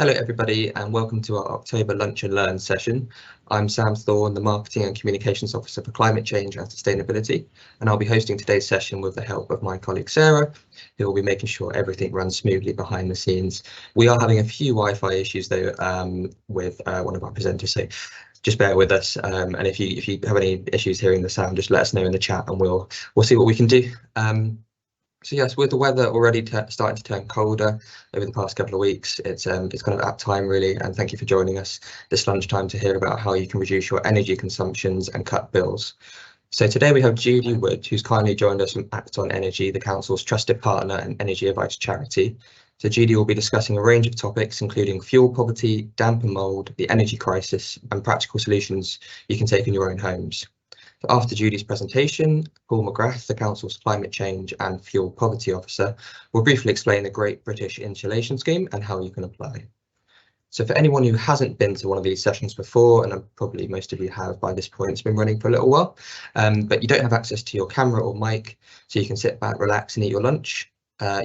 Hello everybody and welcome to our October Lunch and Learn session. I'm Sam Thorne, the Marketing and Communications Officer for Climate Change and Sustainability, and I'll be hosting today's session with the help of my colleague Sarah, who will be making sure everything runs smoothly behind the scenes. We are having a few Wi-Fi issues though with one of our presenters, so just bear with us, and if you have any issues hearing the sound, just let us know in the chat and we'll see what we can do. So yes, with the weather already starting to turn colder over the past couple of weeks, it's kind of that time really, and thank you for joining us this lunchtime to hear about how you can reduce your energy consumptions and cut bills. So today we have Judy Wood, who's kindly joined us from Act On Energy, the Council's trusted partner and energy advice charity. So Judy will be discussing a range of topics, including fuel poverty, damp and mould, the energy crisis, and practical solutions you can take in your own homes. After Judy's presentation, Paul McGrath, the Council's Climate Change and Fuel Poverty Officer, will briefly explain the Great British Insulation Scheme and how you can apply. So for anyone who hasn't been to one of these sessions before, and probably most of you have by this point, it's been running for a little while, but you don't have access to your camera or mic, so you can sit back, relax and eat your lunch.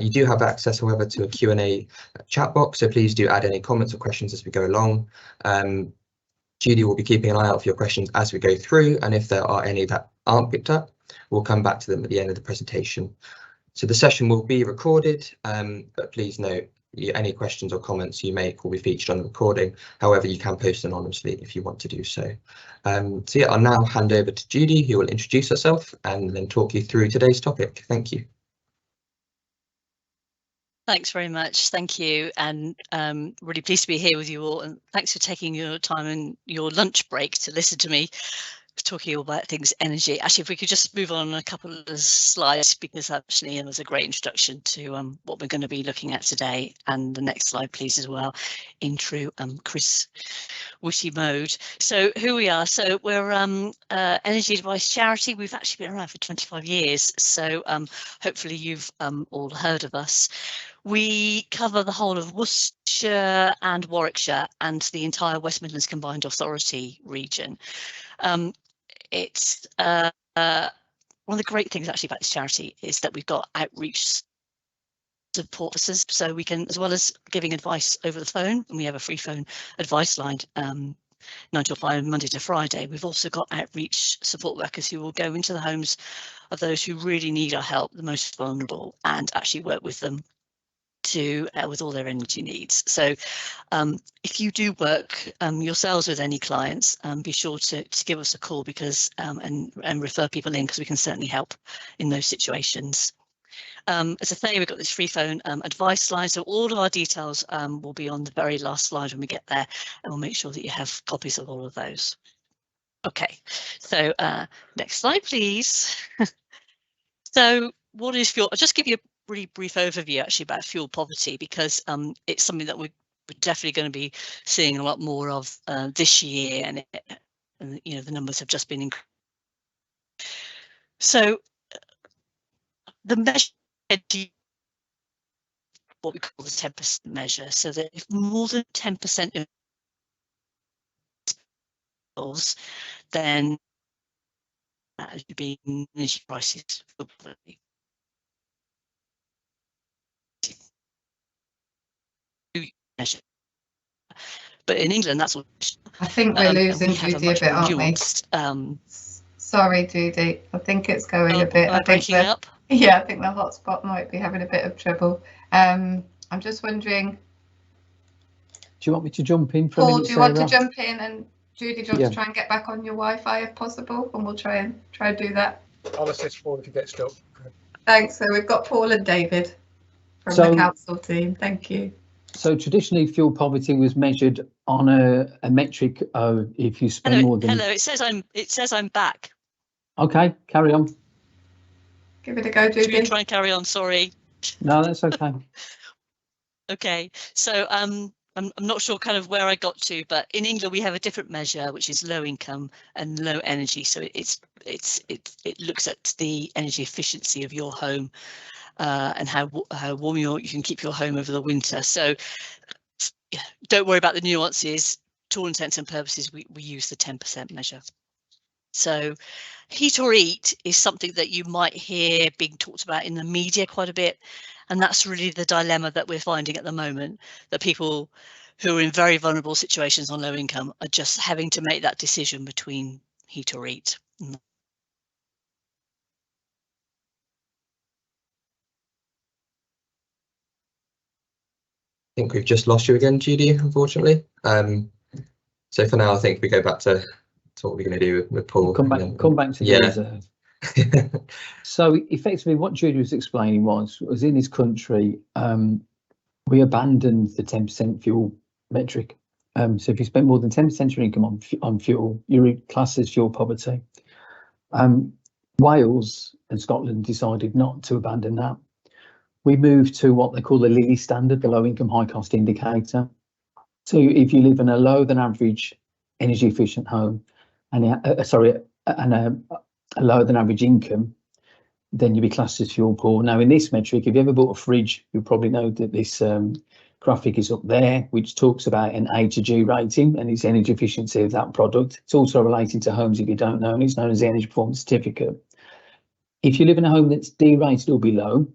You do have access, however, to a Q&A chat box, so please do add any comments or questions as we go along. Judy will be keeping an eye out for your questions as we go through, and if there are any that aren't picked up, we'll come back to them at the end of the presentation. So the session will be recorded, but please note any questions or comments you make will be featured on the recording. However, you can post anonymously if you want to do so. So yeah, I'll now hand over to Judy, who will introduce herself and then talk you through today's topic. Thank you. Thanks very much. Thank you. And really pleased to be here with you all. And thanks for taking your time and your lunch break to listen to me talking all about things energy. Actually, if we could just move on a couple of slides, because actually it was a great introduction to what we're going to be looking at today. And the next slide, please, as well, in true Chris witty mode. So who we are, so we're energy advice charity. We've actually been around for 25 years. So hopefully you've all heard of us. We cover the whole of Worcestershire and Warwickshire and the entire West Midlands Combined Authority region. It's one of the great things actually about this charity is that we've got outreach support officers, so we can, as well as giving advice over the phone, and we have a free phone advice line 9 till 5 Monday to Friday. We've also got outreach support workers who will go into the homes of those who really need our help, the most vulnerable, and actually work with them to with all their energy needs. So if you do work yourselves with any clients, be sure to give us a call, because and refer people in, because we can certainly help in those situations. As I say, we've got this free phone advice line, so all of our details will be on the very last slide when we get there, and we'll make sure that you have copies of all of those. Okay, so next slide, please. So what is fuel? I'll just give you a really brief overview actually about fuel poverty, because it's something that we're definitely going to be seeing a lot more of this year, and you know, the numbers have just been increased. So the measure, what we call the 10% measure, so that if more than 10% of bills, then that should be energy prices for poverty. Measure. But in England, that's what I think we're losing Judy a bit, aren't we? Sorry, Judy. I think it's going a bit. I think up. Yeah, I think the hotspot might be having a bit of trouble. I'm just wondering. Do you want me to jump in for Paul, a minute, do you want Sarah? to jump in, and Judy, do you want to try and get back on your Wi-Fi if possible, and we'll try and do that. I'll assist Paul if you get stuck. Thanks. So we've got Paul and David from the council team. Thank you. So traditionally, fuel poverty was measured on a metric of if you spend more than. Hello, it says I'm back. Okay, carry on. Give it a go, Judy. Should we try and carry on? Sorry. No, that's okay. Okay, so I'm not sure kind of where I got to, but in England we have a different measure, which is low income and low energy. So it looks at the energy efficiency of your home. And how warm you can keep your home over the winter. So yeah, don't worry about the nuances. To all intents and purposes, we use the 10% measure. So heat or eat is something that you might hear being talked about in the media quite a bit. And that's really the dilemma that we're finding at the moment, that people who are in very vulnerable situations on low income are just having to make that decision between heat or eat. I think we've just lost you again, Judy, unfortunately. So for now, I think we go back to what we're going to do with Paul. Come back to the reserve. So effectively what Judy was explaining was in this country, we abandoned the 10% fuel metric. So if you spend more than 10% of your income on fuel, you're classed as fuel poverty. Wales and Scotland decided not to abandon that. We moved to what they call the LILI standard, the low income high cost indicator. So if you live in a lower than average energy efficient home and a lower than average income, then you'll be classed as fuel poor. Now in this metric, if you ever bought a fridge, you'll probably know that this graphic is up there, which talks about an A to G rating and its energy efficiency of that product. It's also related to homes, if you don't know, and it's known as the Energy Performance Certificate. If you live in a home that's D rated or below,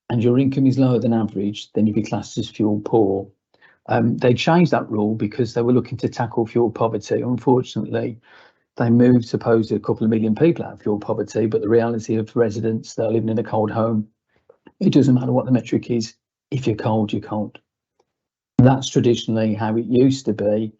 and your income is lower than average, then you'll be classed as fuel poor. They changed that rule because they were looking to tackle fuel poverty. Unfortunately, they moved supposedly a couple of million people out of fuel poverty, but the reality of residents that are living in a cold home, it doesn't matter what the metric is. If you're cold, you're cold. And that's traditionally how it used to be.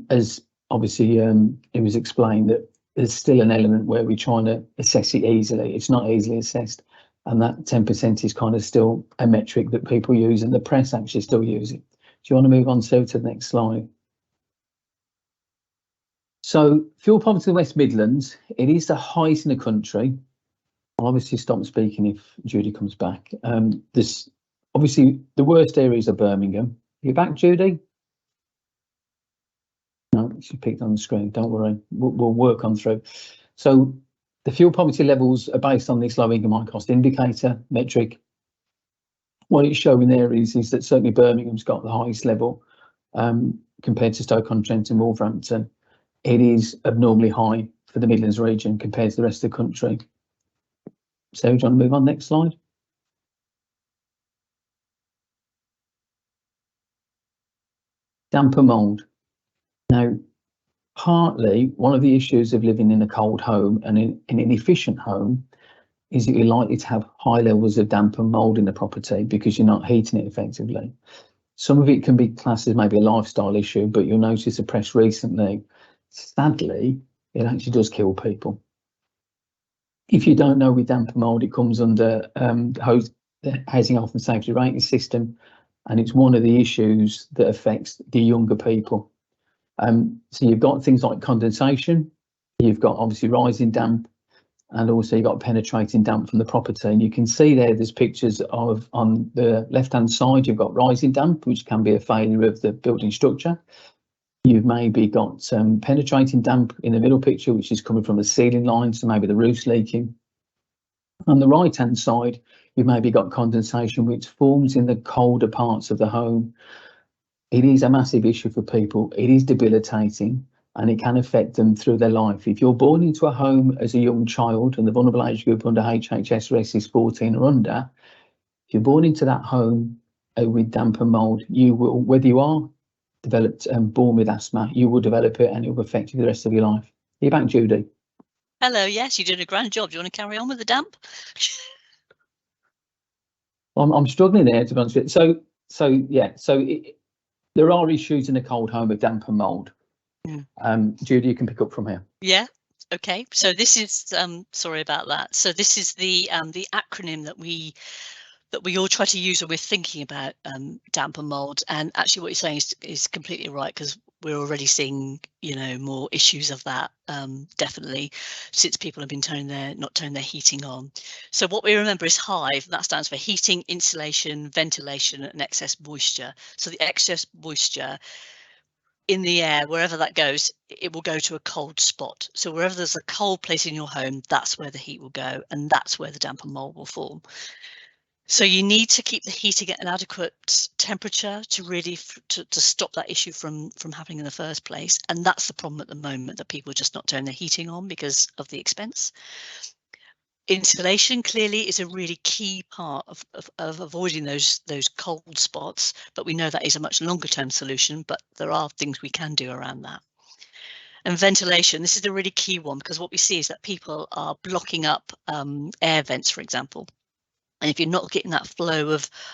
As obviously it was explained that there's still an element where we're trying to assess it easily. It's not easily assessed. And that 10% is kind of still a metric that people use and the press actually still use it. Do you want to move on to the next slide? So fuel poverty in the West Midlands, it is the highest in the country. I'll obviously stop speaking if Judy comes back. This obviously the worst areas are Birmingham. Are you back, Judy? No, she picked on the screen. Don't worry, we'll work on through. So the fuel poverty levels are based on this low income high cost indicator metric. What it's showing there is that certainly Birmingham's got the highest level compared to Stoke-on-Trent and Wolverhampton. It is abnormally high for the Midlands region compared to the rest of the country. So, do you want to move on? Next slide. Damp and mould. Now, partly one of the issues of living in a cold home and in an efficient home is that you're likely to have high levels of damp and mould in the property because you're not heating it effectively. Some of it can be classed as maybe a lifestyle issue, but you'll notice a press recently, sadly, it actually does kill people. If you don't know, with damp and mould, it comes under the Housing Health and Safety Rating System, and it's one of the issues that affects the younger people. So you've got things like condensation, you've got obviously rising damp, and also you've got penetrating damp from the property. And you can see there's pictures of, on the left-hand side, you've got rising damp, which can be a failure of the building structure. You've maybe got some penetrating damp in the middle picture, which is coming from the ceiling line, so maybe the roof's leaking. On the right-hand side, you've maybe got condensation, which forms in the colder parts of the home. It is a massive issue for people. It is debilitating, and it can affect them through their life. If you're born into a home as a young child, and the vulnerable age group under HHSRS is 14 or under, if you're born into that home with damp and mould, you will, whether you are developed and born with asthma, you will develop it and it will affect you the rest of your life. Are you back, Judy? Hello, yes, you did a grand job. Do you want to carry on with the damp? I'm struggling there, to be honest with you. So there are issues in a cold home of damp and mould. Judy, you can pick up from here. Yeah. Okay. So this is sorry about that. So this is the acronym that we all try to use when we're thinking about damp and mould. And actually, what you're saying is completely right, because we're already seeing, you know, more issues of that, definitely, since people have been not turning their heating on. So what we remember is HIVE, and that stands for heating, insulation, ventilation, and excess moisture. So the excess moisture in the air, wherever that goes, it will go to a cold spot. So wherever there's a cold place in your home, that's where the heat will go, and that's where the damp and mould will form. So you need to keep the heating at an adequate temperature to really to stop that issue from happening in the first place. And that's the problem at the moment, that people are just not turning their heating on because of the expense. Insulation clearly is a really key part of avoiding those cold spots, but we know that is a much longer term solution, but there are things we can do around that. And ventilation, this is a really key one, because what we see is that people are blocking up air vents, for example. And if you're not getting that flow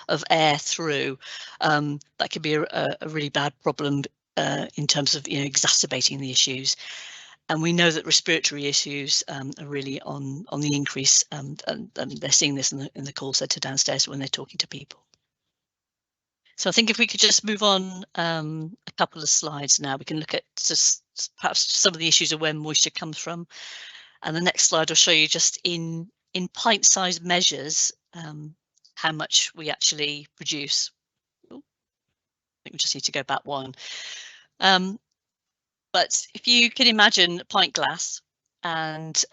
of air through, that could be a really bad problem in terms of exacerbating the issues. And we know that respiratory issues are really on the increase, and they're seeing this in the call centre downstairs when they're talking to people. So I think if we could just move on a couple of slides now, we can look at just perhaps some of the issues of where moisture comes from. And the next slide will show you just in pint-sized measures how much we actually produce. Ooh, I think we just need to go back one. But if you can imagine a pint glass and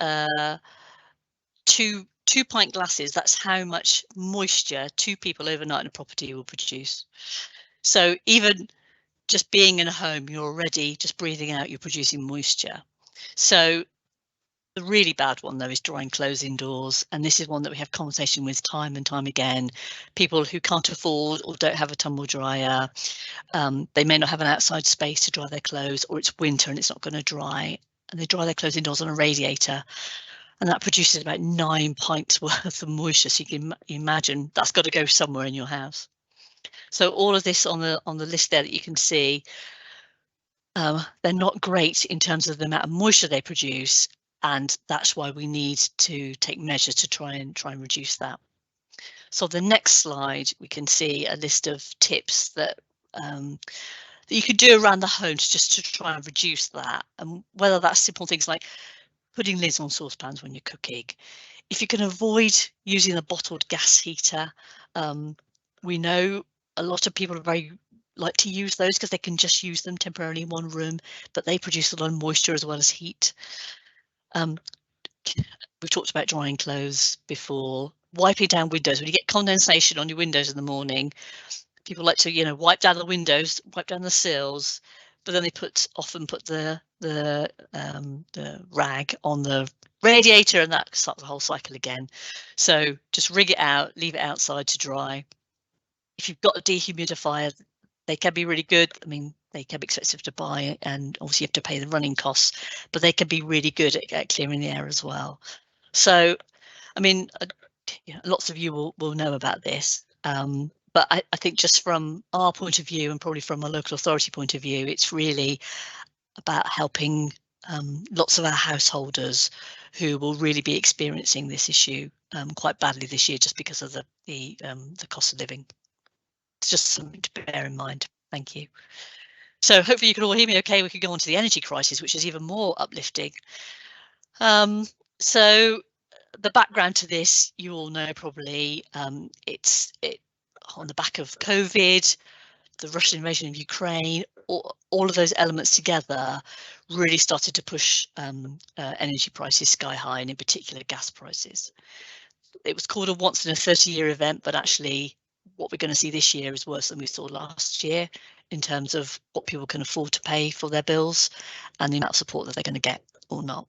two pint glasses, that's how much moisture 2 people overnight in a property will produce. So even just being in a home, you're already just breathing out, you're producing moisture. So the really bad one, though, is drying clothes indoors. And this is one that we have conversation with time and time again. People who can't afford or don't have a tumble dryer, they may not have an outside space to dry their clothes, or it's winter and it's not going to dry, and they dry their clothes indoors on a radiator. And that produces about 9 pints worth of moisture. So you can imagine that's got to go somewhere in your house. So all of this on the list there that you can see, they're not great in terms of the amount of moisture they produce. And that's why we need to take measures to try and reduce that. So the next slide, we can see a list of tips that you could do around the home just to try and reduce that. And whether that's simple things like putting lids on saucepans when you're cooking. If you can avoid using a bottled gas heater, we know a lot of people like to use those because they can just use them temporarily in one room, but they produce a lot of moisture as well as heat. We've talked about drying clothes before. Wiping down windows. When you get condensation on your windows in the morning, people like to wipe down the windows, wipe down the sills, but then they often put the rag on the radiator, and that starts the whole cycle again. So just rig it out, leave it outside to dry. If you've got a dehumidifier, they can be really good. I mean, they can be expensive to buy, and obviously you have to pay the running costs, but they can be really good at clearing the air as well. So, I mean, lots of you will know about this, but I think just from our point of view, and probably from a local authority point of view, it's really about helping lots of our householders who will really be experiencing this issue quite badly this year, just because of the cost of living. It's just something to bear in mind. Thank you. So hopefully you can all hear me okay. We could go on to the energy crisis, which is even more uplifting. So the background to this, you all know probably, it's on the back of COVID, the Russian invasion of Ukraine, all of those elements together really started to push energy prices sky high, and in particular gas prices. It was called a once in a 30-year event, but actually what we're going to see this year is worse than we saw last year in terms of what people can afford to pay for their bills and the amount of support that they're going to get or not.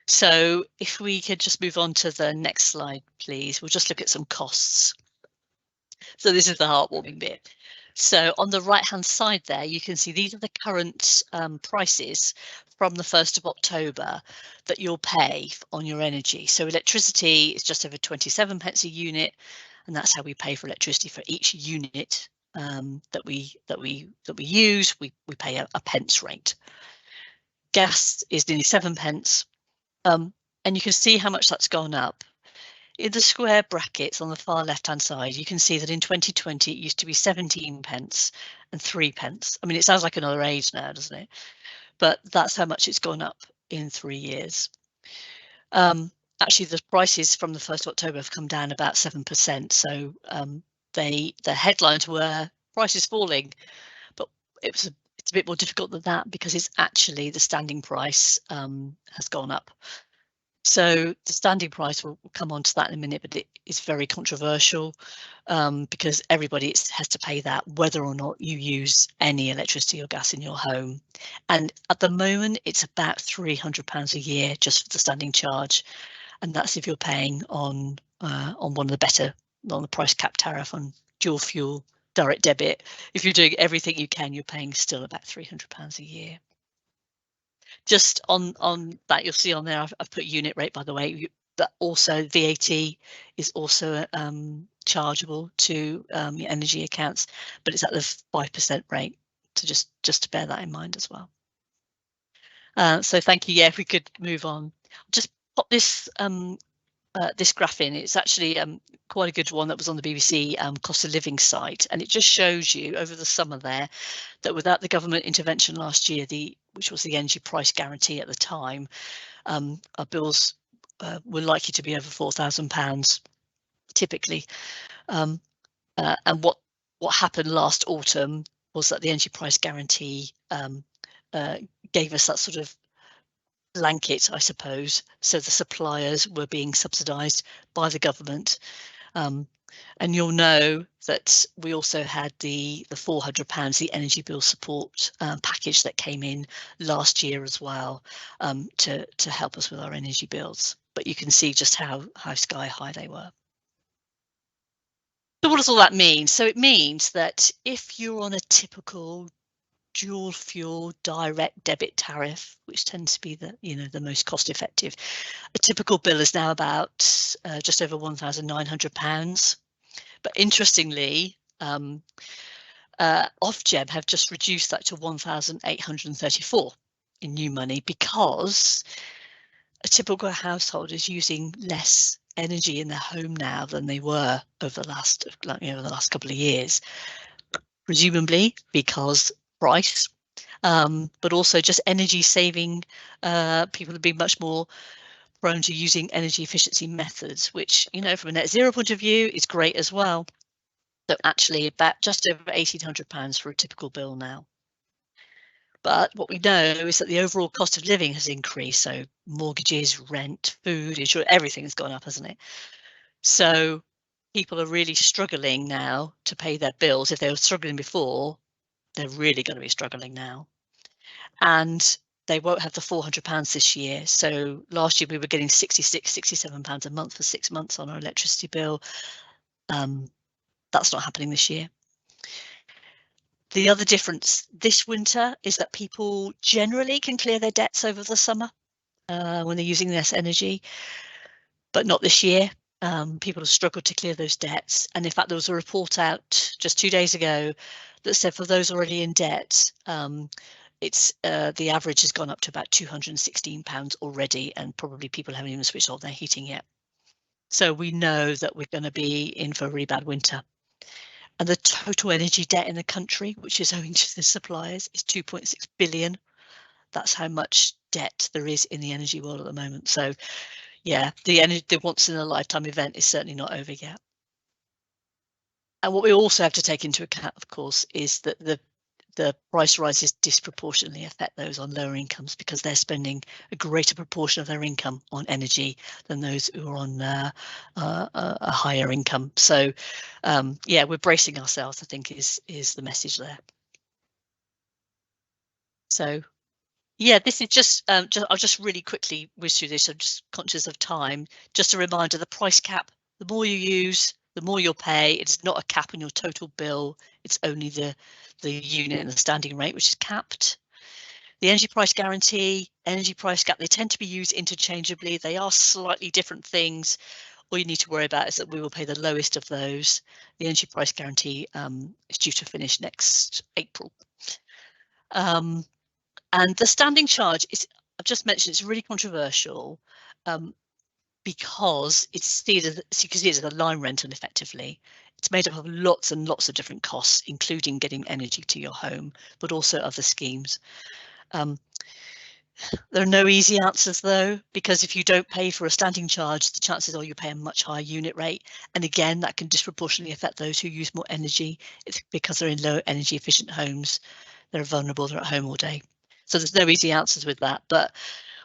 So if we could just move on to the next slide, please, we'll just look at some costs. So this is the heartwarming bit. So on the right hand side there, you can see these are the current prices from the 1st of October that you'll pay on your energy. So electricity is just over 27 pence a unit, and that's how we pay for electricity for each unit that we use. We pay a pence rate. Gas is nearly 7 pence, and you can see how much that's gone up. In the square brackets on the far left hand side, you can see that in 2020 it used to be 17 pence and 3 pence. I mean, it sounds like another age now, doesn't it? But that's how much it's gone up in 3 years. Actually, the prices from the 1st of October have come down about 7%. So the headlines were prices falling, but it's a bit more difficult than that because it's actually the standing price has gone up. So the standing price, we'll come on to that in a minute, but it is very controversial because everybody has to pay that whether or not you use any electricity or gas in your home. And at the moment, it's about £300 a year just for the standing charge. and that's if you're paying on one of the better, on the price cap tariff on dual fuel direct debit. If you're doing everything you can, you're paying still about £300 a year. Just on that, you'll see on there, I've put unit rate, by the way, but also VAT is also chargeable to your energy accounts, but it's at the 5% rate. So just to bear that in mind as well. So thank you. Yeah, if we could move on. Just pop this this graph in. It's actually quite a good one that was on the BBC cost of living site, and it just shows you over the summer there that without the government intervention last year, which was the energy price guarantee at the time, our bills were likely to be over £4,000 typically. And what happened last autumn was that the energy price guarantee gave us that sort of blanket, I suppose, so the suppliers were being subsidised by the government. And you'll know that we also had the £400, the energy bill support package that came in last year as well, to help us with our energy bills. But you can see just how sky high they were. So what does all that mean? So it means that if you're on a typical dual fuel direct debit tariff, which tends to be the most cost effective, a typical bill is now about just over £1,900. But interestingly, Ofgem have just reduced that to 1,834 in new money, because a typical household is using less energy in their home now than they were over the last couple of years, presumably because price, but also just energy saving. People have been much more prone to using energy efficiency methods, which, from a net zero point of view is great as well. So actually about just over £1,800 for a typical bill now. But what we know is that the overall cost of living has increased. So mortgages, rent, food, insurance, everything has gone up, hasn't it? So people are really struggling now to pay their bills. If they were struggling before, they're really going to be struggling now. And they won't have the £400 this year. So last year we were getting £67 a month for 6 months on our electricity bill. That's not happening this year. The other difference this winter is that people generally can clear their debts over the summer when they're using less energy, but not this year. People have struggled to clear those debts. And in fact, there was a report out just 2 days ago that said for those already in debt, it's the average has gone up to about £216 already, and probably people haven't even switched off their heating yet. So we know that we're going to be in for a really bad winter. And the total energy debt in the country, which is owing to the suppliers, is 2.6 billion. That's how much debt there is in the energy world at the moment. So yeah, the once in a lifetime event is certainly not over yet. And what we also have to take into account, of course, is that the price rises disproportionately affect those on lower incomes, because they're spending a greater proportion of their income on energy than those who are on a higher income. So yeah, we're bracing ourselves, I think, is the message there. So yeah, this is just I'll just really quickly whiz through this. I'm just conscious of time. Just a reminder, the price cap, the more you use, the more you'll pay. It's not a cap on your total bill. It's only the unit and the standing rate, which is capped. The energy price guarantee, energy price cap, they tend to be used interchangeably. They are slightly different things. All you need to worry about is that we will pay the lowest of those. The energy price guarantee is due to finish next April. And the standing charge is, I've just mentioned, it's really controversial because it's you can see it as a line rental effectively. It's made up of lots and lots of different costs, including getting energy to your home, but also other schemes. There are no easy answers though, because if you don't pay for a standing charge, the chances are you pay a much higher unit rate. And again, that can disproportionately affect those who use more energy. It's because they're in low energy efficient homes. They're vulnerable, they're at home all day. So there's no easy answers with that, but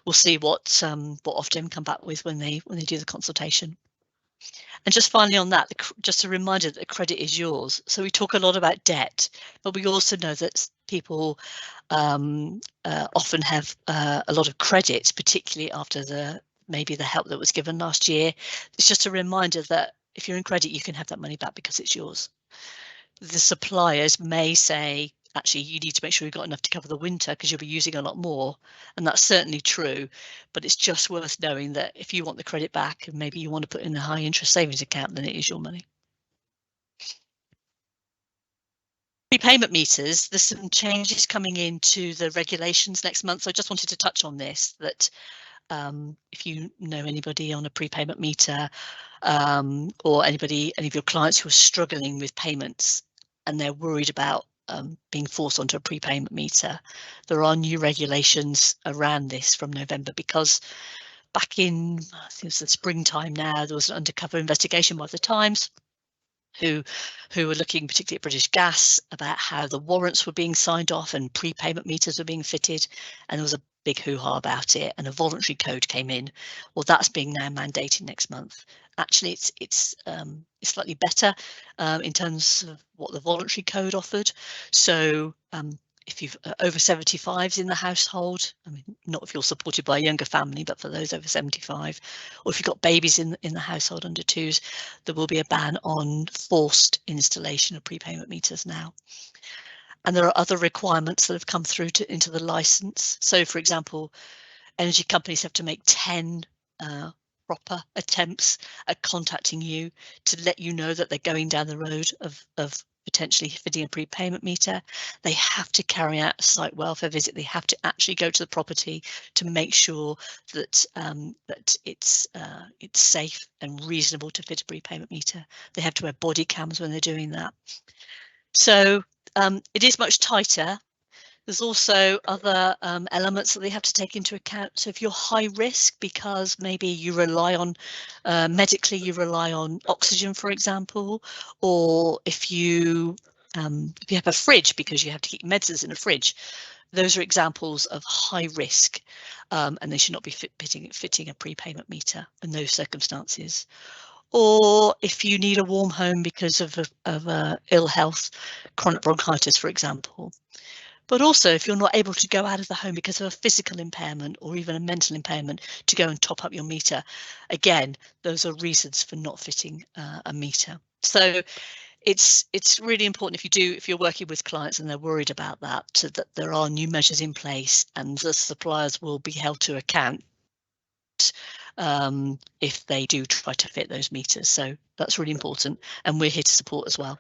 we'll see what Ofgem come back with when they do the consultation. And just finally on that, just a reminder that the credit is yours. So we talk a lot about debt, but we also know that people often have a lot of credit, particularly after the maybe the help that was given last year. It's just a reminder that if you're in credit, you can have that money back because it's yours. The suppliers may say, actually, you need to make sure you've got enough to cover the winter because you'll be using a lot more. And that's certainly true. But it's just worth knowing that if you want the credit back and maybe you want to put in a high interest savings account, then it is your money. Prepayment meters, there's some changes coming into the regulations next month. So I just wanted to touch on this, that if you know anybody on a prepayment meter or any of your clients who are struggling with payments and they're worried about being forced onto a prepayment meter, there are new regulations around this from November, because back in, I think it was the springtime now, there was an undercover investigation by the Times who were looking particularly at British Gas about how the warrants were being signed off and prepayment meters were being fitted, and there was a big hoo-ha about it, and a voluntary code came in. Well, that's being now mandated next month. Actually, it's slightly better in terms of what the voluntary code offered. So if you've over 75s in the household, I mean, not if you're supported by a younger family, but for those over 75, or if you've got babies in the household under 2s, there will be a ban on forced installation of prepayment meters now. And there are other requirements that have come through into the license. So, for example, energy companies have to make 10 proper attempts at contacting you to let you know that they're going down the road of potentially fitting a prepayment meter. They have to carry out a site welfare visit. They have to actually go to the property to make sure that that it's safe and reasonable to fit a prepayment meter. They have to wear body cams when they're doing that. So it is much tighter. There's also other elements that they have to take into account. So if you're high risk because maybe you rely on medically, you rely on oxygen, for example, or if you have a fridge because you have to keep medicines in a fridge, those are examples of high risk, and they should not be fitting a prepayment meter in those circumstances. Or if you need a warm home because of ill health, chronic bronchitis, for example. But also, if you're not able to go out of the home because of a physical impairment or even a mental impairment to go and top up your meter, again, those are reasons for not fitting a meter. So it's really important if you're working with clients and they're worried about that there are new measures in place, and the suppliers will be held to account if they do try to fit those meters. So that's really important, and we're here to support as well.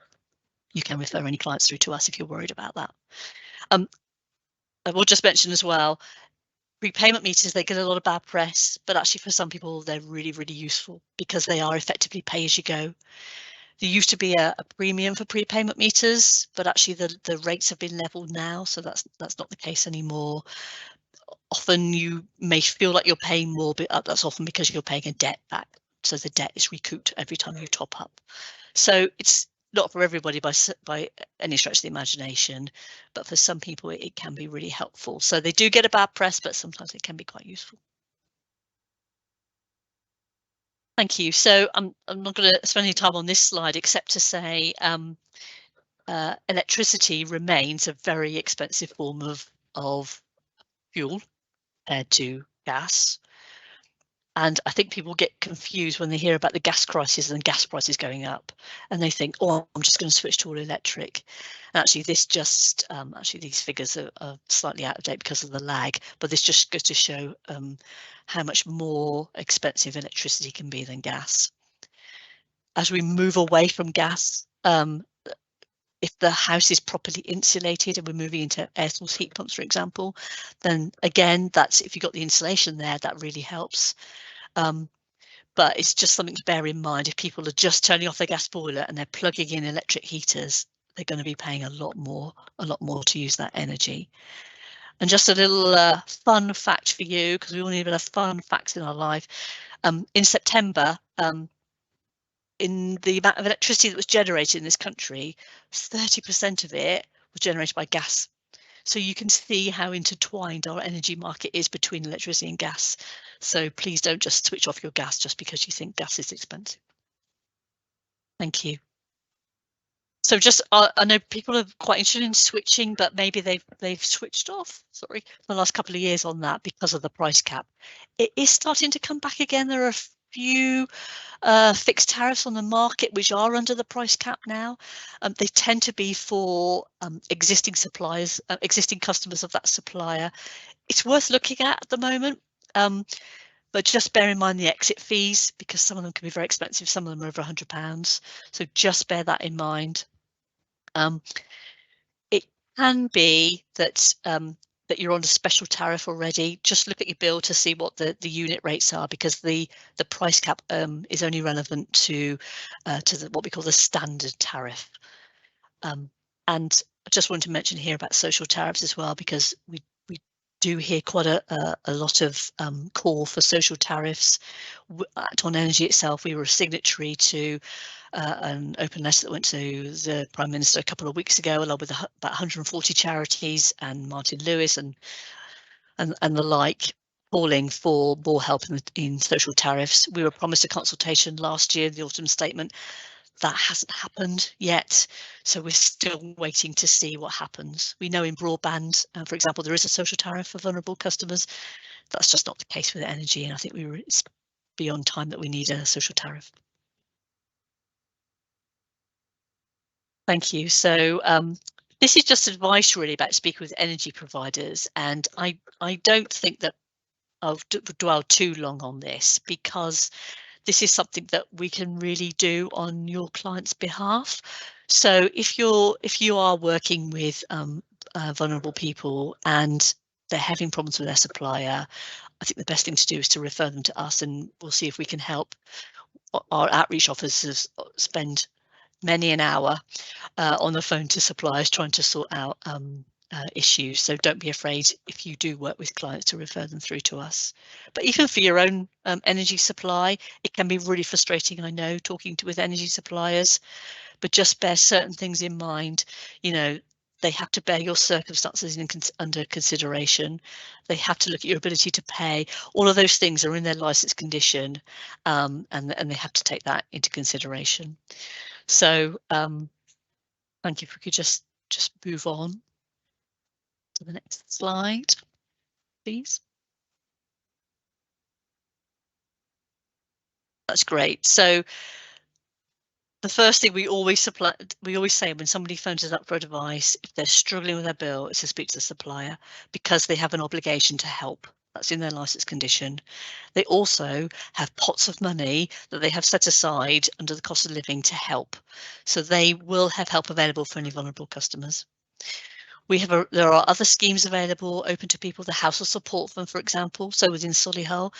You can refer any clients through to us if you're worried about that. I will just mention as well, prepayment meters, they get a lot of bad press, but actually for some people they're really, really useful because they are effectively pay as you go. There used to be a premium for prepayment meters, but actually the rates have been leveled now, so that's not the case anymore. Often you may feel like you're paying more, but that's often because you're paying a debt back, so the debt is recouped every time you top up. So it's not for everybody by any stretch of the imagination, but for some people it can be really helpful. So they do get a bad press, but sometimes it can be quite useful. Thank you. So I'm not going to spend any time on this slide except to say electricity remains a very expensive form of fuel compared to gas. And I think people get confused when they hear about the gas crisis and gas prices going up, and they think, oh, I'm just going to switch to all electric. And actually, this just actually these figures are slightly out of date because of the lag, but this just goes to show how much more expensive electricity can be than gas. As we move away from gas, if the house is properly insulated and we're moving into air source heat pumps, for example, then again, that's if you've got the insulation there, that really helps. But it's just something to bear in mind. If people are just turning off their gas boiler and they're plugging in electric heaters, they're going to be paying a lot more to use that energy. And just a little fun fact for you, because we all need a bit of fun facts in our life. In September, in the amount of electricity that was generated in this country, 30% of it was generated by gas. So you can see how intertwined our energy market is between electricity and gas. So please don't just switch off your gas just because you think gas is expensive. Thank you. So just I know people are quite interested in switching, but maybe they've switched off, sorry, the last couple of years on that because of the price cap. It is starting to come back again. There are a few fixed tariffs on the market which are under the price cap now. They tend to be for existing suppliers, existing customers of that supplier. It's worth looking at the moment. But just bear in mind the exit fees, because some of them can be very expensive, some of them are over £100. So just bear that in mind. It can be that that you're on a special tariff already. Just look at your bill to see what the unit rates are, because the price cap is only relevant to what we call the standard tariff. And I just wanted to mention here about social tariffs as well, because we do hear quite a lot of call for social tariffs. At On Energy itself, we were a signatory to an open letter that went to the Prime Minister a couple of weeks ago, along with about 140 charities and Martin Lewis and the like, calling for more help in social tariffs. We were promised a consultation last year, the autumn statement. That hasn't happened yet, so we're still waiting to see what happens. We know in broadband, for example, there is a social tariff for vulnerable customers. That's just not the case with energy, and I think it's beyond time that we need a social tariff. Thank you. So this is just advice really about speaking with energy providers, and I don't think that I'll dwell too long on this, because this is something that we can really do on your client's behalf. So if you are working with vulnerable people and they're having problems with their supplier, I think the best thing to do is to refer them to us, and we'll see if we can help. Our outreach officers spend many an hour on the phone to suppliers trying to sort out issues. So don't be afraid, if you do work with clients, to refer them through to us. But even for your own energy supply, it can be really frustrating, I know, talking with energy suppliers, but just bear certain things in mind. You know, they have to bear your circumstances under consideration. They have to look at your ability to pay. All of those things are in their license condition, and they have to take that into consideration. So thank you. If we could just move on to the next slide, please. That's great. So the first thing we always say when somebody phones us up for advice, if they're struggling with their bill, is to speak to the supplier, because they have an obligation to help. That's in their license condition. They also have pots of money that they have set aside under the cost of living to help. So they will have help available for any vulnerable customers. There are other schemes available open to people, the Household Support Fund, for example. So within Solihull,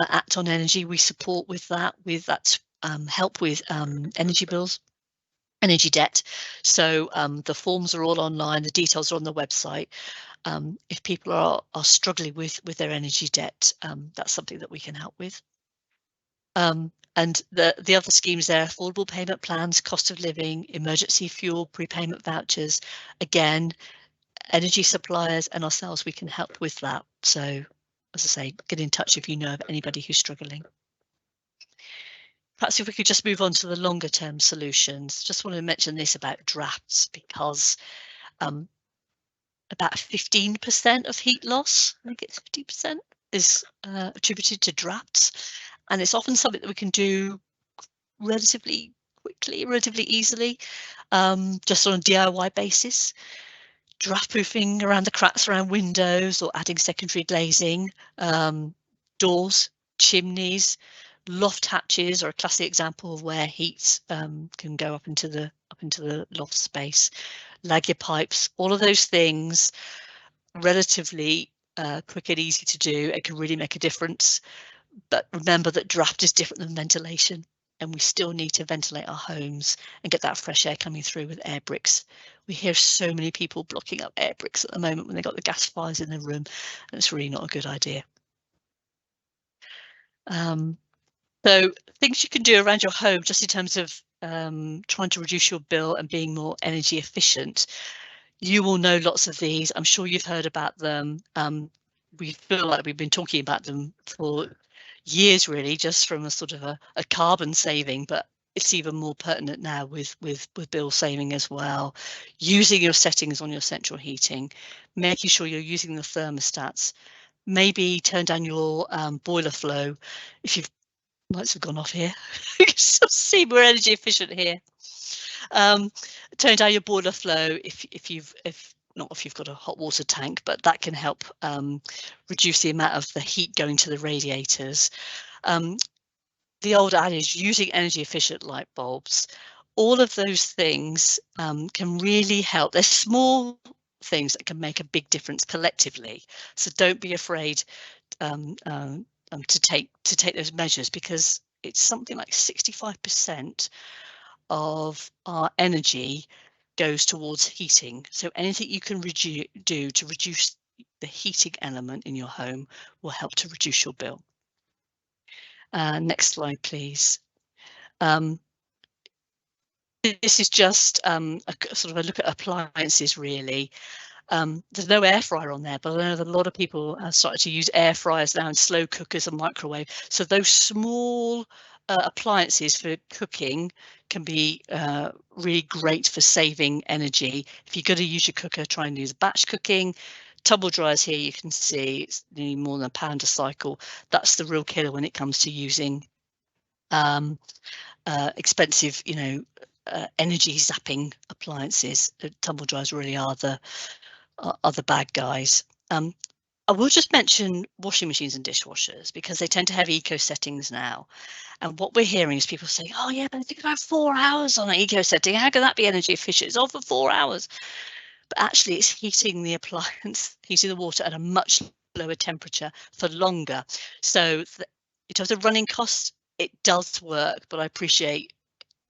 at On Energy, we support with that help with energy bills, energy debt. So the forms are all online, the details are on the website. If people are struggling with their energy debt, that's something that we can help with. And the other schemes there, affordable payment plans, cost of living, emergency fuel, prepayment vouchers. Again, energy suppliers and ourselves, we can help with that. So, as I say, get in touch if you know of anybody who's struggling. Perhaps if we could just move on to the longer term solutions. Just want to mention this about drafts, because about 15% of heat loss, I think it's 50%, is attributed to drafts. And it's often something that we can do relatively quickly, relatively easily, just on a DIY basis. Draft proofing around the cracks around windows, or adding secondary glazing, doors, chimneys, loft hatches are a classic example of where heat can go up into the loft space. Laguer pipes, all of those things, relatively quick and easy to do. It can really make a difference. But remember that draft is different than ventilation, and we still need to ventilate our homes and get that fresh air coming through with air bricks. We hear so many people blocking up air bricks at the moment when they've got the gas fires in their room, and it's really not a good idea. So things you can do around your home, just in terms of trying to reduce your bill and being more energy efficient. You will know lots of these. I'm sure you've heard about them. We feel like we've been talking about them for years, really, just from a sort of a carbon saving, but it's even more pertinent now with bill saving as well. Using your settings on your central heating, making sure you're using the thermostats. Maybe turn down your boiler flow. If you've lights have gone off here, you can still see we're energy efficient here. Turn down your boiler flow if you've got a hot water tank, but that can help reduce the amount of the heat going to the radiators. The old adage, using energy efficient light bulbs, all of those things can really help. They're small things that can make a big difference collectively. So don't be afraid to take those measures, because it's something like 65% of our energy goes towards heating. So anything you can do to reduce the heating element in your home will help to reduce your bill. Next slide, please. This is just a sort of a look at appliances, really. There's no air fryer on there, but I know that a lot of people have started to use air fryers now and slow cookers and microwave. So those small appliances for cooking can be really great for saving energy. If you're going to use your cooker, try and use batch cooking. Tumble dryers here, you can see it's nearly more than £1 a cycle. That's the real killer when it comes to using expensive, energy zapping appliances. Tumble dryers really are the bad guys. I will just mention washing machines and dishwashers, because they tend to have eco settings now. And what we're hearing is people saying, oh yeah, but I think about 4 hours on an eco setting. How can that be energy efficient? It's on for 4 hours. But actually it's heating the appliance, heating the water at a much lower temperature for longer. So in terms of running costs, it does work, but I appreciate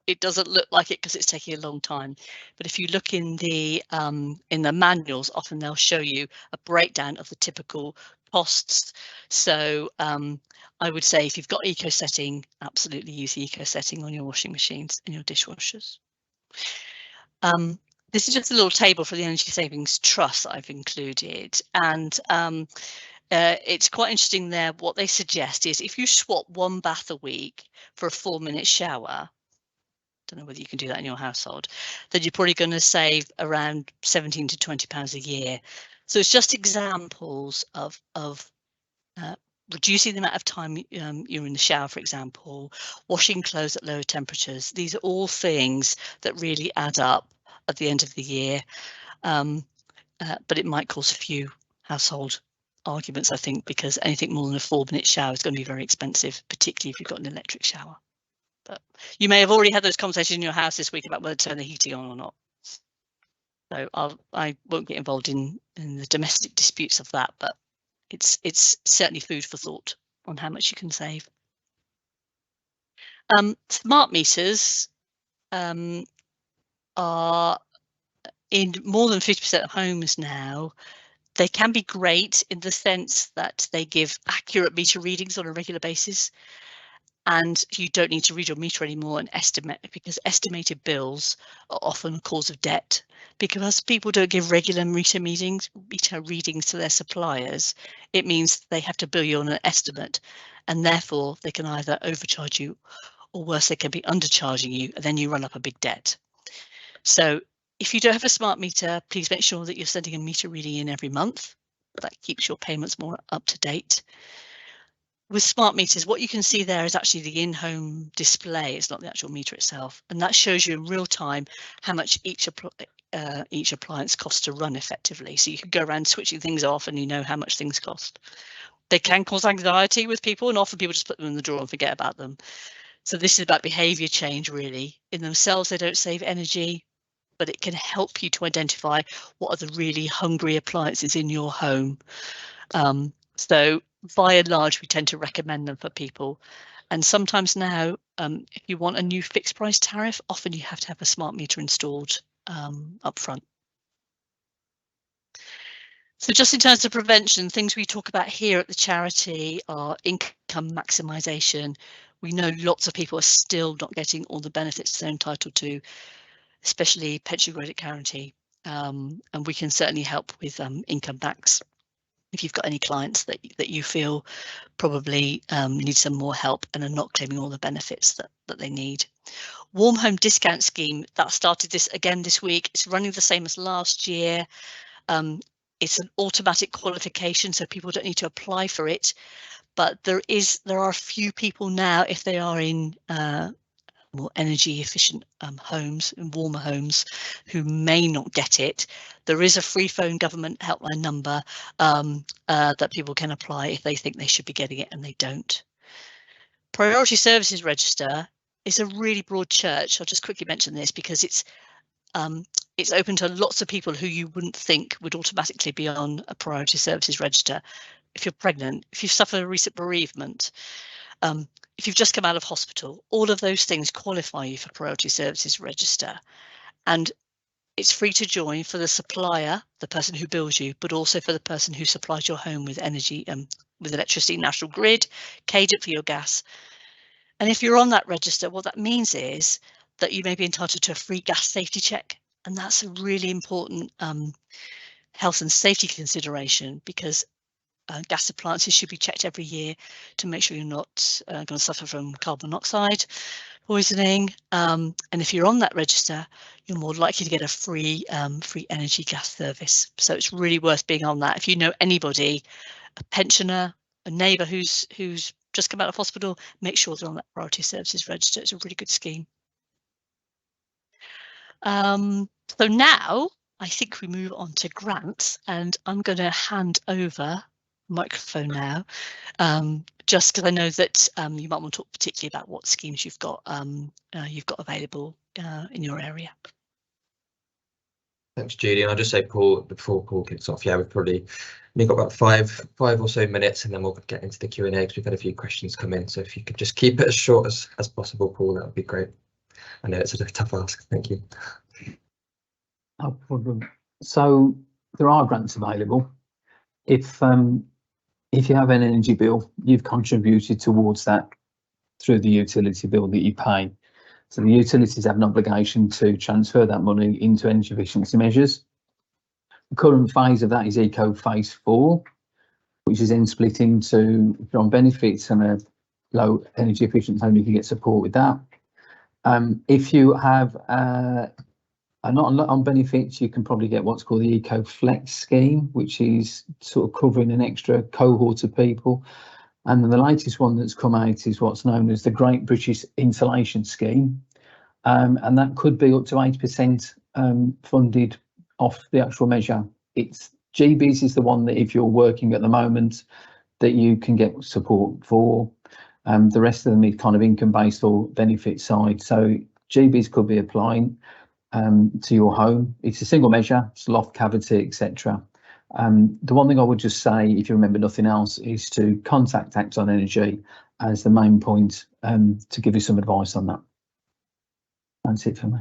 it doesn't look like it because it's taking a long time. But if you look in the manuals, often they'll show you a breakdown of the typical costs. So I would say if you've got eco setting, absolutely use the eco setting on your washing machines and your dishwashers. This is just a little table for the Energy Savings Trust that I've included, and it's quite interesting there. What they suggest is if you swap 1 bath a week for a 4-minute shower, don't know whether you can do that in your household, then you're probably going to save around £17 to £20 a year. So it's just examples of reducing the amount of time you're in the shower, for example, washing clothes at lower temperatures. These are all things that really add up at the end of the year, but it might cause a few household arguments, I think, because anything more than a 4-minute shower is going to be very expensive, particularly if you've got an electric shower. But you may have already had those conversations in your house this week about whether to turn the heating on or not. So I won't get involved in the domestic disputes of that, but it's certainly food for thought on how much you can save. Smart meters are in more than 50% of homes now. They can be great in the sense that they give accurate meter readings on a regular basis, and you don't need to read your meter anymore and estimate, because estimated bills are often a cause of debt, because people don't give regular meter readings to their suppliers. It means they have to bill you on an estimate, and therefore they can either overcharge you, or worse, they can be undercharging you, and then you run up a big debt. So if you don't have a smart meter, please make sure that you're sending a meter reading in every month. That keeps your payments more up to date. With smart meters, what you can see there is actually the in-home display. It's not the actual meter itself, and that shows you in real time how much each appliance costs to run effectively. So you can go around switching things off, and you know how much things cost. They can cause anxiety with people, and often people just put them in the drawer and forget about them. So this is about behaviour change, really. In themselves, they don't save energy, but it can help you to identify what are the really hungry appliances in your home. So by and large, we tend to recommend them for people. And sometimes now, if you want a new fixed price tariff, often you have to have a smart meter installed up front. So just in terms of prevention, things we talk about here at the charity are income maximisation. We know lots of people are still not getting all the benefits they're entitled to, especially pension credit guarantee, and we can certainly help with income tax. if you've got any clients that you feel probably need some more help and are not claiming all the benefits that they need. Warm Home Discount Scheme, that started this week. It's running the same as last year. It's an automatic qualification, so people don't need to apply for it. But there are a few people now, if they are in more energy efficient homes and warmer homes, who may not get it. There is a free phone government helpline number that people can apply if they think they should be getting it and they don't. Priority Services Register is a really broad church. I'll just quickly mention this because it's open to lots of people who you wouldn't think would automatically be on a Priority Services Register. If you're pregnant, if you've suffered a recent bereavement, if you've just come out of hospital, all of those things qualify you for Priority Services Register. And it's free to join for the supplier, the person who bills you, but also for the person who supplies your home with energy, with electricity, National Grid, Cadent for your gas. And if you're on that register, what that means is that you may be entitled to a free gas safety check. And that's a really important health and safety consideration, because gas appliances should be checked every year to make sure you're not going to suffer from carbon monoxide poisoning. And if you're on that register, you're more likely to get a free energy gas service. So it's really worth being on that. If you know anybody, a pensioner, a neighbour who's just come out of hospital, make sure they're on that Priority Services Register. It's a really good scheme. So now I think we move on to grants, and I'm going to hand over microphone now, just because I know that you might want to talk particularly about what schemes you've got available in your area. Thanks, Judy. And I'll just say, Paul, before Paul kicks off, yeah, we've probably only got about five or so minutes, and then we'll get into the Q&A because we've had a few questions come in. So if you could just keep it as short as possible, Paul, that would be great. I know it's a tough ask. Thank you. No problem. So there are grants available. If you have an energy bill, you've contributed towards that through the utility bill that you pay. So the utilities have an obligation to transfer that money into energy efficiency measures. The current phase of that is Eco Phase 4, which is then split into, if you're on benefits and a low energy efficient home, you can get support with that. If you have are not on benefits, you can probably get what's called the Eco Flex scheme, which is sort of covering an extra cohort of people. And then the latest one that's come out is what's known as the Great British Insulation Scheme. And that could be up to 8% funded off the actual measure. It's GBs is the one that if you're working at the moment that you can get support for. The rest of them is kind of income based or benefit side. So GBs could be applying to your home. It's a single measure, it's loft cavity, etc. The one thing I would just say, if you remember nothing else, is to contact Acton Energy as the main point to give you some advice on that. That's it for me.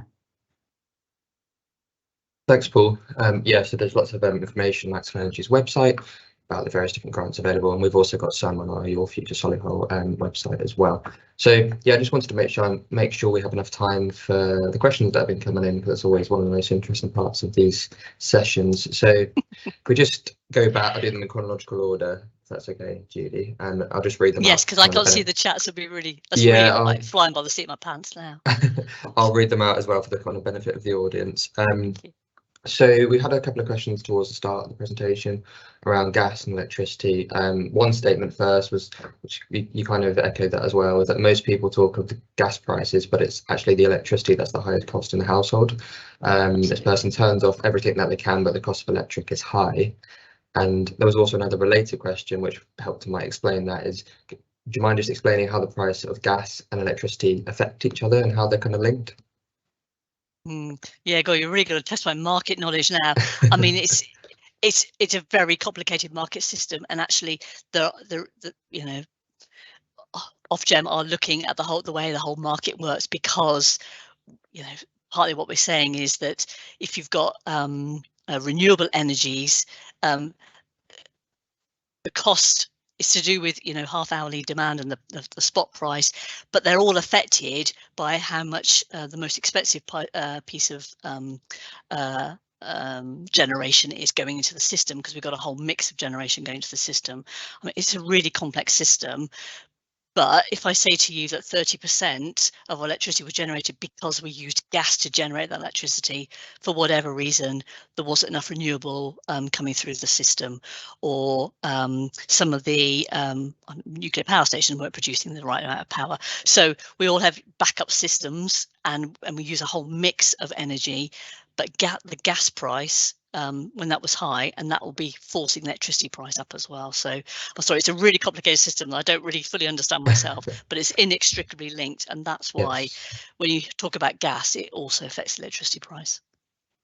Thanks, Paul. Yeah, so there's lots of information on Acton Energy's website about the various different grants available, and we've also got some on our Your Future Solihull website as well. So yeah, I just wanted to make sure we have enough time for the questions that have been coming in, because it's always one of the most interesting parts of these sessions. So if we just go back, I'll do them in chronological order, if that's okay, Judy, and I'll just read them. Yes, because I can't see the chats. Would be really, that's really like flying by the seat of my pants now. I'll read them out as well for the kind of benefit of the audience. So we had a couple of questions towards the start of the presentation around gas and electricity. One statement first was, which you kind of echoed that as well, is that most people talk of the gas prices, but it's actually the electricity that's the highest cost in the household. This person turns off everything that they can, but the cost of electric is high. And there was also another related question, which helped to might explain that, is, do you mind just explaining how the price of gas and electricity affect each other and how they're kind of linked? Yeah, God, you're really going to test my market knowledge now. I mean, it's a very complicated market system, and actually, the you know, Ofgem are looking at the way the whole market works, because, you know, partly what we're saying is that if you've got renewable energies, the cost is to do with, you know, half-hourly demand and the spot price, but they're all affected by how much the most expensive piece of generation is going into the system, because we've got a whole mix of generation going to the system. I mean, it's a really complex system. But if I say to you that 30% of electricity was generated because we used gas to generate that electricity, for whatever reason, there wasn't enough renewable coming through the system, or some of the nuclear power stations weren't producing the right amount of power. So we all have backup systems, and we use a whole mix of energy, but the gas price, when that was high, and that will be forcing the electricity price up as well. So I'm sorry, it's a really complicated system that I don't really fully understand myself, but it's inextricably linked, and that's why when you talk about gas, it also affects the electricity price.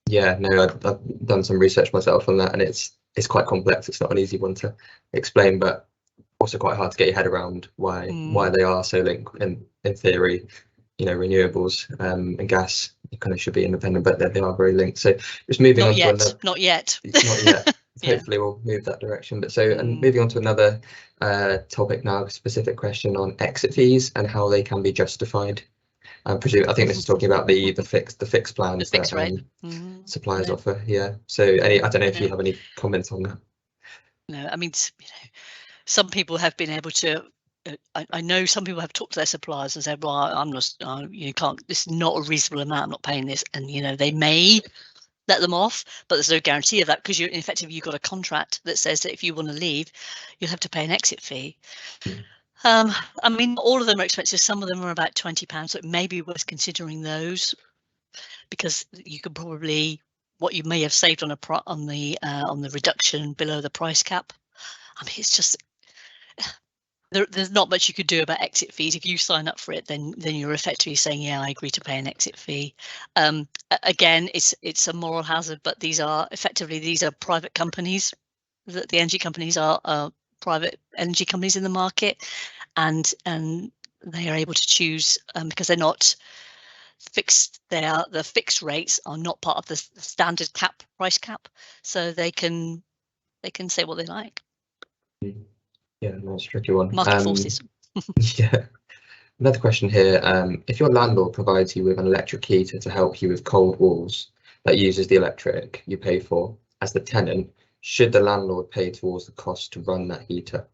Yeah, no, I've done some research myself on that, and it's quite complex. It's not an easy one to explain, but also quite hard to get your head around why they are so linked. And in theory, you know, renewables and gas kind of should be independent, but they are very linked. So just moving on to another, not yet. Hopefully we'll move that direction. But so and moving on to another topic now, a specific question on exit fees and how they can be justified. I think this is talking about the fixed plans that rate. Suppliers offer. Yeah. So I don't know if you have any comments on that. No, I mean, you know, some people have been able to. I know some people have talked to their suppliers and said, "Well, I'm not. You can't. This is not a reasonable amount. I'm not paying this." And you know, they may let them off, but there's no guarantee of that, because you've got a contract that says that if you want to leave, you'll have to pay an exit fee. I mean, all of them are expensive. Some of them are about £20, so it may be worth considering those, because you could probably, what you may have saved on the reduction below the price cap. I mean, it's just there's not much you could do about exit fees. If you sign up for it, then you're effectively saying, yeah, I agree to pay an exit fee. Again, it's a moral hazard, but these are private companies. The energy companies are private energy companies in the market, and they are able to choose, because they're not fixed. The fixed rates are not part of the standard price cap, so they can say what they like. Yeah, that's a tricky one. Market forces. Yeah. Another question here. If your landlord provides you with an electric heater to help you with cold walls that uses the electric you pay for as the tenant, should the landlord pay towards the cost to run that heater?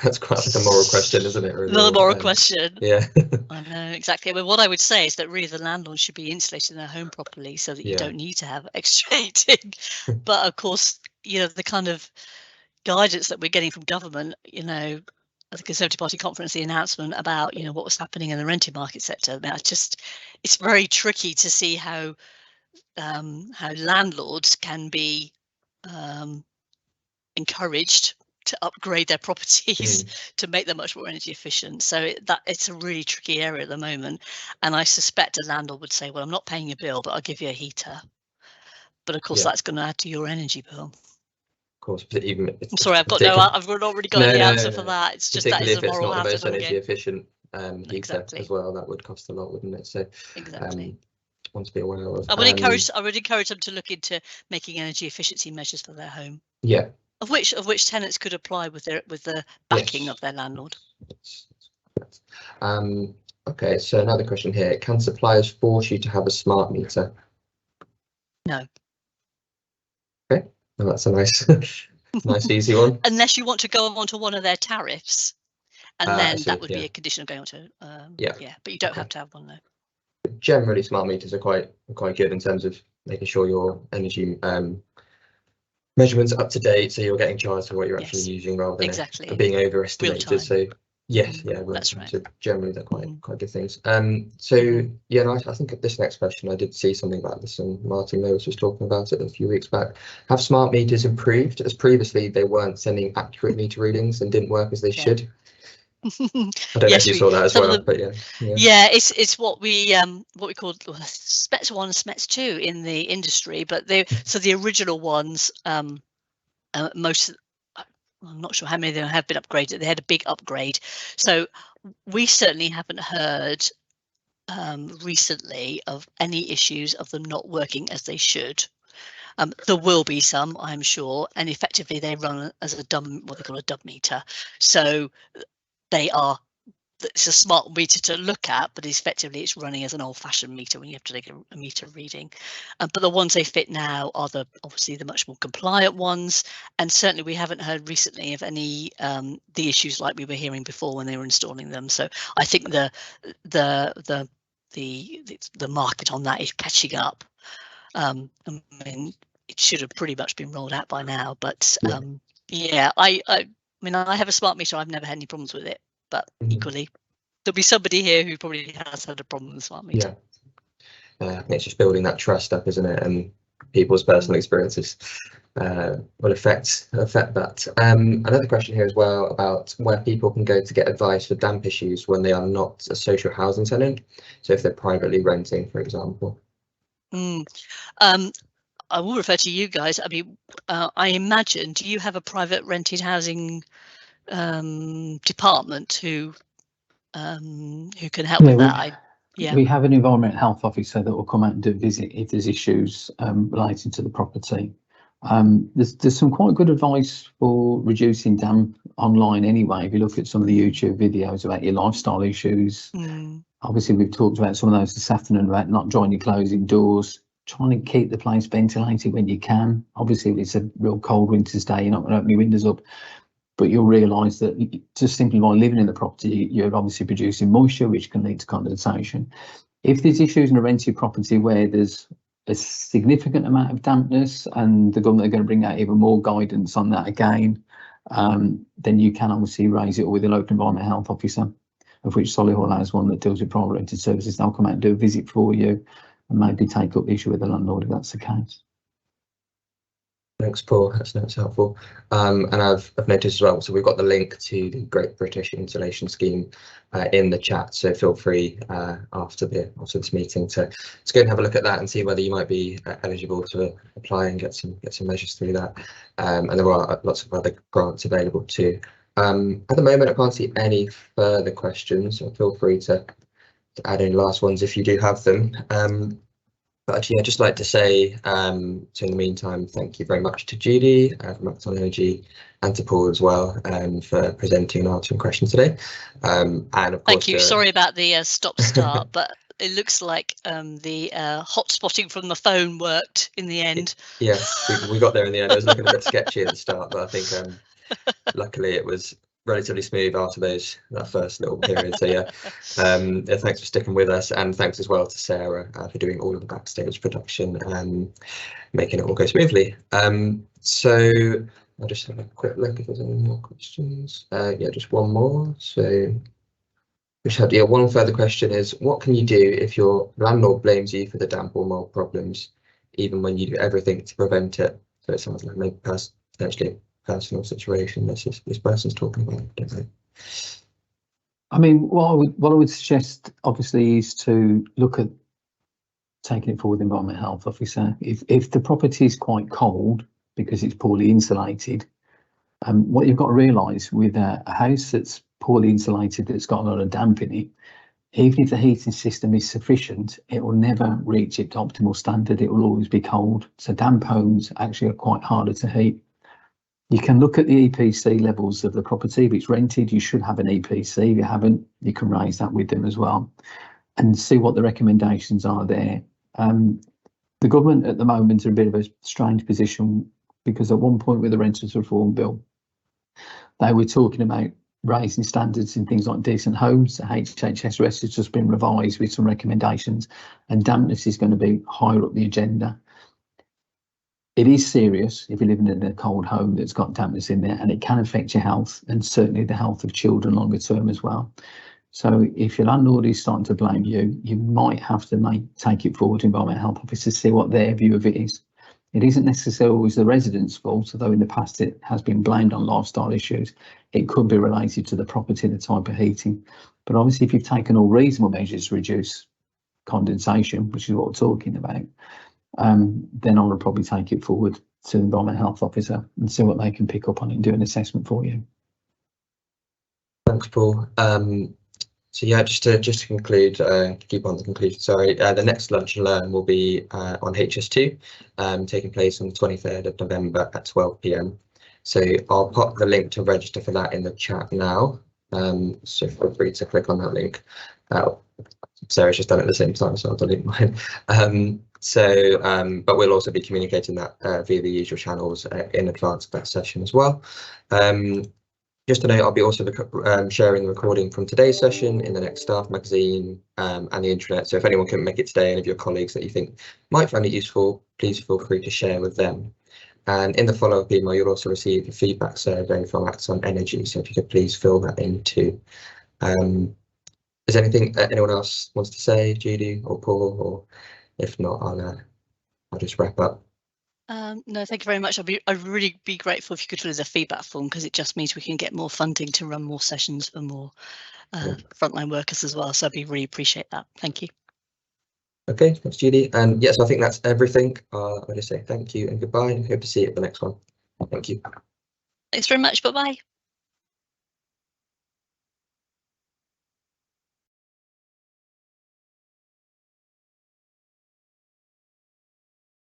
That's quite like a moral question, isn't it? Really? Another moral question. Yeah. I know, exactly. But what I would say is that really the landlord should be insulating their home properly, so that you don't need to have extra heating. But of course, you know, the kind of guidance that we're getting from government, you know, at the Conservative Party conference, the announcement about, you know, what was happening in the rented market sector. Now, it's very tricky to see how landlords can be encouraged to upgrade their properties to make them much more energy efficient. So it's a really tricky area at the moment. And I suspect a landlord would say, well, I'm not paying your bill, but I'll give you a heater. But of course, that's going to add to your energy bill. Of course, but even I'm sorry, I've not really got any answer for that. It's just that is a moral hazard. If it's not the most energy efficient heater as well, that would cost a lot, wouldn't it? So exactly. One to be aware of. I would encourage them to look into making energy efficiency measures for their home. Yeah. Of which tenants could apply with the backing of their landlord. Okay, so another question here: can suppliers force you to have a smart meter? No. Okay, well, that's a nice easy one. Unless you want to go on to one of their tariffs, and then that would be a condition of going on to. Yeah, but you don't have to have one though. Generally, smart meters are quite good in terms of making sure your energy measurements are up to date, so you're getting charged for what you're actually using, rather than being overestimated. So yes, that's right. So generally, they're quite good things. So yeah, no, I think this next question, I did see something about this, and Martin Lewis was talking about it a few weeks back. Have smart meters improved, as previously they weren't sending accurate meter readings and didn't work as they should? I don't know if you saw that as well, but yeah, it's what we call SMETS 1 and SMETS 2 in the industry, but the original ones, most, I'm not sure how many of them have been upgraded. They had a big upgrade, so we certainly haven't heard recently of any issues of them not working as they should. There will be some, I'm sure, and effectively they run as what they call a dumb meter, so they are it's a smart meter to look at, but effectively it's running as an old-fashioned meter when you have to take a meter reading. But the ones they fit now are obviously the much more compliant ones, and certainly we haven't heard recently of any the issues like we were hearing before when they were installing them. So I think the market on that is catching up. I mean, it should have pretty much been rolled out by now, but yeah, I mean, I have a smart meter. I've never had any problems with it. But equally, there'll be somebody here who probably has had a problem with smart meter. Yeah, it's just building that trust up, isn't it? And people's personal experiences will affect that. Another question here as well about where people can go to get advice for damp issues when they are not a social housing tenant. So if they're privately renting, for example. I will refer to you guys. I mean, I imagine, do you have a private rented housing department who can help with that? We have an environmental health officer that will come out and do a visit if there's issues related to the property. There's some quite good advice for reducing damp online anyway. If you look at some of the YouTube videos about your lifestyle issues, obviously we've talked about some of those this afternoon about not drying your clothes indoors, trying to keep the place ventilated when you can. Obviously if it's a real cold winter's day, you're not going to open your windows up. But you'll realise that just simply by living in the property, you're obviously producing moisture, which can lead to condensation. If there's issues in a rented property where there's a significant amount of dampness, and the government are going to bring out even more guidance on that again, then you can obviously raise it with the local environmental health officer, of which Solihull has one that deals with private rented services. They'll come out and do a visit for you and maybe take up the issue with the landlord if that's the case. Thanks, Paul. That's helpful. And I've noticed as well, so we've got the link to the Great British Insulation Scheme in the chat. So feel free after this meeting to go and have a look at that and see whether you might be eligible to apply and get some measures through that. And there are lots of other grants available too. At the moment, I can't see any further questions, so feel free to add in last ones if you do have them. But actually, I'd just like to say, so in the meantime, thank you very much to Judy from Upton Energy and to Paul as well for presenting and answering questions today. And of course, thank you. Sorry about the stop-start, but it looks like the hotspotting from the phone worked in the end. Yes, we got there in the end. It was looking a bit sketchy at the start, but I think luckily it was relatively smooth after that first little period. So yeah, thanks for sticking with us, and thanks as well to Sarah for doing all of the backstage production and making it all go smoothly. So I'll just have a quick look if there's any more questions. Yeah, just one more. So we had one further question is, what can you do if your landlord blames you for the damp or mold problems, even when you do everything to prevent it? So it sounds like maybe potentially personal situation this person's talking about. I don't know. I mean, what I would suggest obviously is to look at taking it forward with the environmental health officer. If the property is quite cold because it's poorly insulated, what you've got to realise with a house that's poorly insulated, that's got a lot of damp in it, even if the heating system is sufficient, it will never reach its optimal standard. It will always be cold. So damp homes actually are quite harder to heat. You can look at the EPC levels of the property. If it's rented, you should have an EPC. If you haven't, you can raise that with them as well and see what the recommendations are there. The government at the moment are in a bit of a strange position because at one point with the Renters Reform Bill, they were talking about raising standards in things like decent homes. The HHSRS has just been revised with some recommendations, and dampness is going to be higher up the agenda. It is serious if you're living in a cold home that's got dampness in there, and it can affect your health and certainly the health of children longer term as well. So if your landlord is starting to blame you, you might have to take it forward to environmental health officers to see what their view of it is. It isn't necessarily always the resident's fault, although in the past it has been blamed on lifestyle issues. It could be related to the property, the type of heating. But obviously if you've taken all reasonable measures to reduce condensation, which is what we're talking about, then I would probably take it forward to the environmental health officer and see what they can pick up on it and do an assessment for you. Thanks, Paul. So yeah, just to conclude, keep on the conclusion, sorry, the next Lunch and Learn will be on HS2, taking place on the 23rd of November at 12 PM. So I'll pop the link to register for that in the chat now. So feel free to click on that link. Sarah's just done it at the same time, so I'll delete mine. But we'll also be communicating that via the usual channels in advance of that session as well. Just to note, I'll be also sharing the recording from today's session in the next staff magazine and the intranet. So if anyone can make it today, any of your colleagues that you think might find it useful, please feel free to share with them. And in the follow-up email, you'll also receive a feedback survey from Axon Energy. So if you could please fill that in too. Is there anything anyone else wants to say, Judy or Paul? Or if not, I'll just wrap up. No, thank you very much. I'd really be grateful if you could fill in a feedback form, because it just means we can get more funding to run more sessions for more frontline workers as well. So I'd really appreciate that. Thank you. Okay, thanks, Judy. And yes, I think that's everything. I'll just say thank you and goodbye, and hope to see you at the next one. Thank you. Thanks very much. Bye-bye.